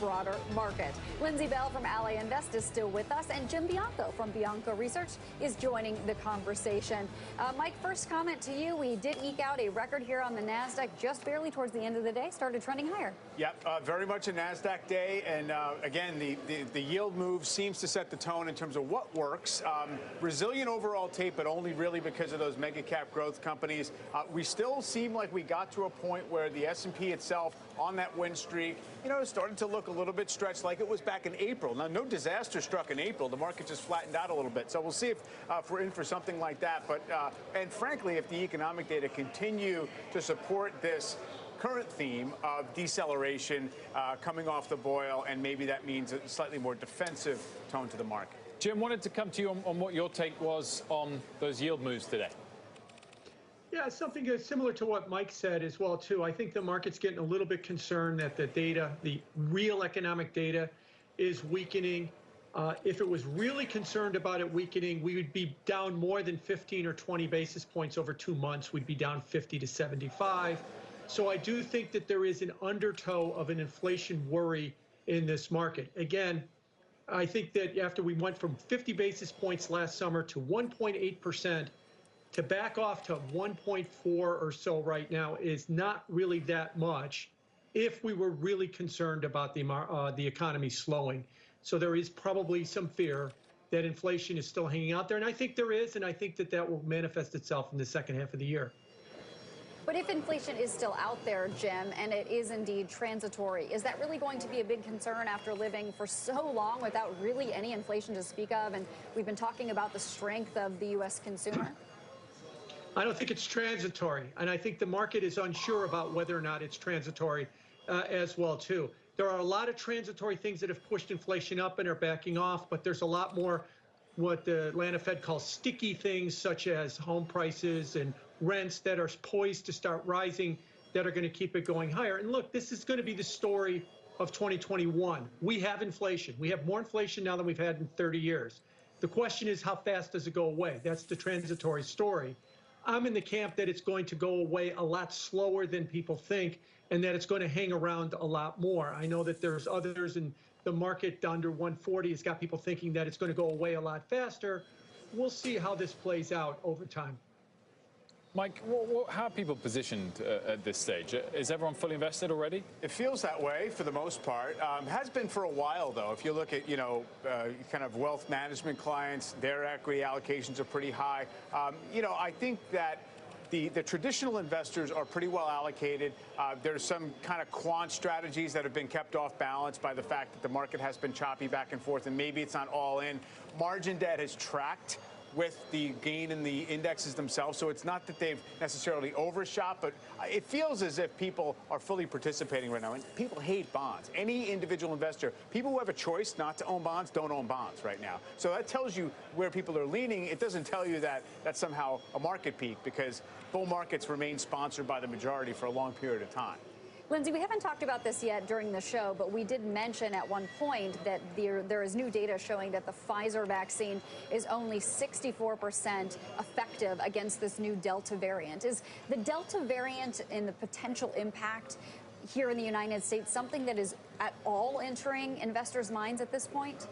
broader market. Lindsay Bell from Ally Invest is still with us, and Jim Bianco from Bianco Research is joining the conversation. Mike, first comment to you. We did eke out a record here on the NASDAQ just barely towards the end of the day, started trending higher. Yep, very much a NASDAQ day. And again, the yield move seems to set the tone in terms of what works. Resilient overall tape, but only really because of those mega cap growth companies. We still seem like we got to a point where the S&P itself on that win streak, started to look a little bit stretched like it was back in April. Now, no disaster struck in April. The market just flattened out a little bit. So we'll see if we're in for something like that. But and frankly, if the economic data continue to support this current theme of deceleration coming off the boil, and maybe that means a slightly more defensive tone to the market. Jim, wanted to come to you on what your take was on those yield moves today. Yeah, something similar to what Mike said as well, too. I think the market's getting a little bit concerned that the data, the real economic data, is weakening. If it was really concerned about it weakening, we would be down more than 15 or 20 basis points over 2 months. We'd be down 50 to 75. So I do think that there is an undertow of an inflation worry in this market. Again, I think that after we went from 50 basis points last summer to 1.8%, to back off to 1.4 or so right now is not really that much if we were really concerned about the economy slowing. So there is probably some fear that inflation is still hanging out there. And I think there is, and I think that that will manifest itself in the second half of the year. But if inflation is still out there, Jim, and it is indeed transitory, is that really going to be a big concern after living for so long without really any inflation to speak of? And we've been talking about the strength of the U.S. consumer. I don't think it's transitory, and I think the market is unsure about whether or not it's transitory as well, too. There are a lot of transitory things that have pushed inflation up and are backing off, but there's a lot more what the Atlanta Fed calls sticky things, such as home prices and rents that are poised to start rising, that are going to keep it going higher. And look, this is going to be the story of 2021. We have inflation. We have more inflation now than we've had in 30 years. The question is, how fast does it go away? That's the transitory story. I'm in the camp that it's going to go away a lot slower than people think, and that it's going to hang around a lot more. I know that there's others in the market under 140 has got people thinking that it's going to go away a lot faster. We'll see how this plays out over time. Mike, how are people positioned at this stage? Is everyone fully invested already? It feels that way for the most part. Has been for a while, though. If you look at, kind of wealth management clients, their equity allocations are pretty high. I think that the traditional investors are pretty well allocated. There's some kind of quant strategies that have been kept off balance by the fact that the market has been choppy back and forth, and maybe it's not all in. Margin debt has tracked with the gain in the indexes themselves. So it's not that they've necessarily overshot, but it feels as if people are fully participating right now. And people hate bonds. Any individual investor, people who have a choice not to own bonds, don't own bonds right now. So that tells you where people are leaning. It doesn't tell you that that's somehow a market peak, because bull markets remain sponsored by the majority for a long period of time. Lindsay, we haven't talked about this yet during the show, but we did mention at one point that there is new data showing that the Pfizer vaccine is only 64% effective against this new Delta variant. Is the Delta variant and the potential impact here in the United States something that is at all entering investors' minds at this point?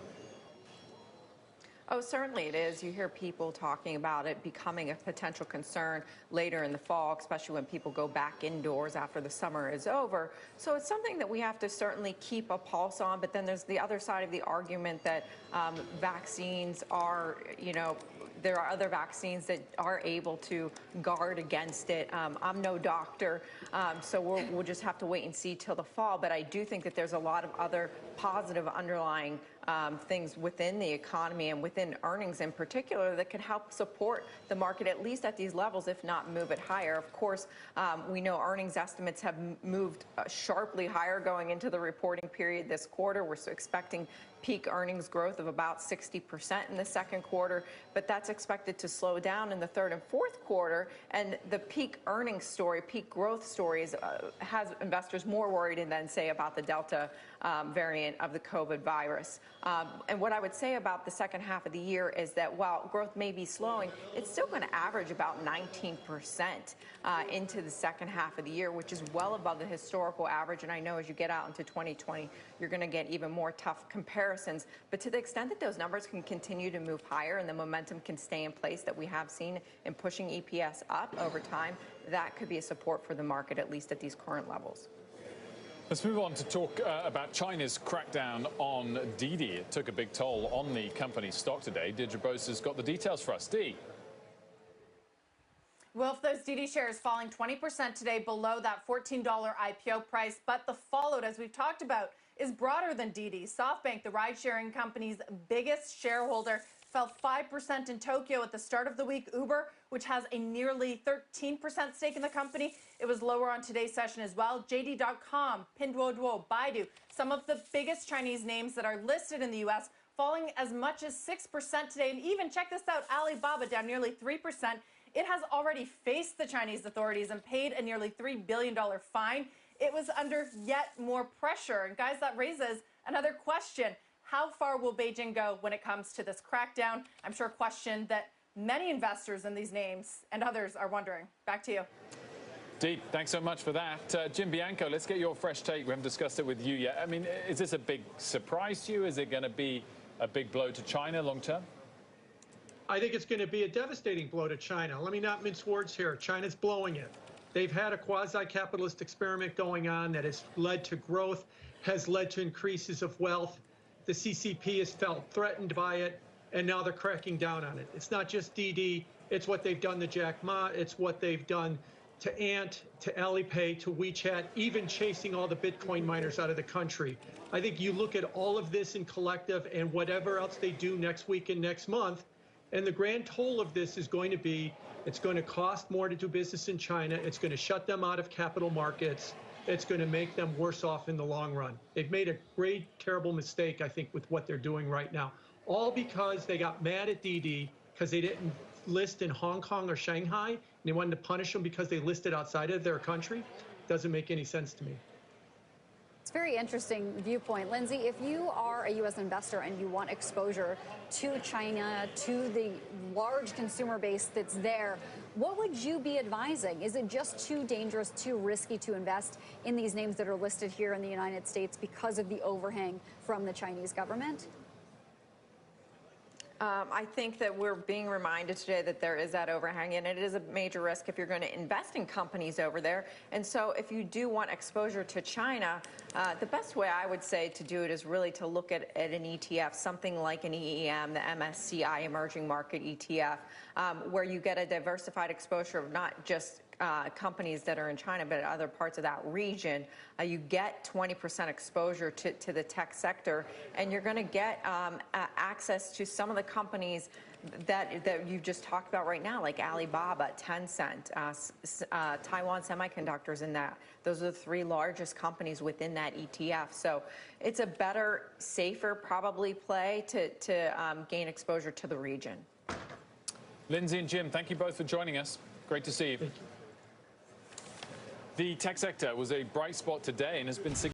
Oh, certainly it is. You hear people talking about it becoming a potential concern later in the fall, especially when people go back indoors after the summer is over. So it's something that we have to certainly keep a pulse on. But then there's the other side of the argument that vaccines are, there are other vaccines that are able to guard against it. I'm no doctor, so we'll just have to wait and see till the fall. But I do think that there's a lot of other positive underlying things within the economy and within earnings in particular that could help support the market, at least at these levels, if not move it higher. Of course, we know earnings estimates have moved sharply higher going into the reporting period this quarter. We're expecting peak earnings growth of about 60% in the second quarter, but that's expected to slow down in the third and fourth quarter. And the peak earnings story, peak growth stories, has investors more worried than, say, about the Delta variant of the COVID virus. And what I would say about the second half of the year is that while growth may be slowing, it's still going to average about 19% into the second half of the year, which is well above the historical average. And I know as you get out into 2020, you're going to get even more tough comparisons. But to the extent that those numbers can continue to move higher and the momentum can stay in place that we have seen in pushing EPS up over time, that could be a support for the market, at least at these current levels. Let's move on to talk about China's crackdown on Didi. It took a big toll on the company's stock today. Deirdre Bose has got the details for us. Dee. Well, if those Didi shares falling 20% today below that $14 IPO price, but the fallout, as we've talked about, is broader than Didi. SoftBank, the ride-sharing company's biggest shareholder, fell 5% in Tokyo at the start of the week. Uber, which has a nearly 13% stake in the company, it was lower on today's session as well. JD.com, Pinduoduo, Baidu, some of the biggest Chinese names that are listed in the U.S., falling as much as 6% today. And even, check this out, Alibaba down nearly 3%. It has already faced the Chinese authorities and paid a nearly $3 billion fine. It was under yet more pressure. And guys, that raises another question. How far will Beijing go when it comes to this crackdown? I'm sure a question that many investors in these names and others are wondering. Back to you. Dee, thanks so much for that. Jim Bianco, let's get your fresh take. We haven't discussed it with you yet. I mean, is this a big surprise to you? Is it going to be a big blow to China long term? I think it's going to be a devastating blow to China. Let me not mince words here. China's blowing it. They've had a quasi-capitalist experiment going on that has led to growth, has led to increases of wealth. The CCP has felt threatened by it, and now they're cracking down on it. It's not just Didi. It's what they've done to Jack Ma. It's what they've done to Ant, to Alipay, to WeChat, even chasing all the Bitcoin miners out of the country. I think you look at all of this in collective and whatever else they do next week and next month, and the grand toll of this is going to be, it's going to cost more to do business in China. It's going to shut them out of capital markets. It's going to make them worse off in the long run. They've made a great, terrible mistake, I think, with what they're doing right now. All because they got mad at Didi because they didn't list in Hong Kong or Shanghai, and they wanted to punish them because they listed outside of their country. Doesn't make any sense to me. It's a very interesting viewpoint. Lindsay, if you are a U.S. investor and you want exposure to China, to the large consumer base that's there, what would you be advising? Is it just too dangerous, too risky to invest in these names that are listed here in the United States because of the overhang from the Chinese government? I think that we're being reminded today that there is that overhang, and it is a major risk if you're going to invest in companies over there. And so if you do want exposure to China, the best way I would say to do it is really to look at an ETF, something like an EEM, the MSCI Emerging Market ETF, where you get a diversified exposure of not just companies that are in China, but other parts of that region. You get 20% exposure to the tech sector, and you're going to get access to some of the companies that you just talked about right now, like Alibaba, Tencent, Taiwan Semiconductors in that. Those are the three largest companies within that ETF. So it's a better, safer, probably play to gain exposure to the region. Lindsay and Jim, thank you both for joining us. Great to see you. Thank you. The tech sector was a bright spot today and has been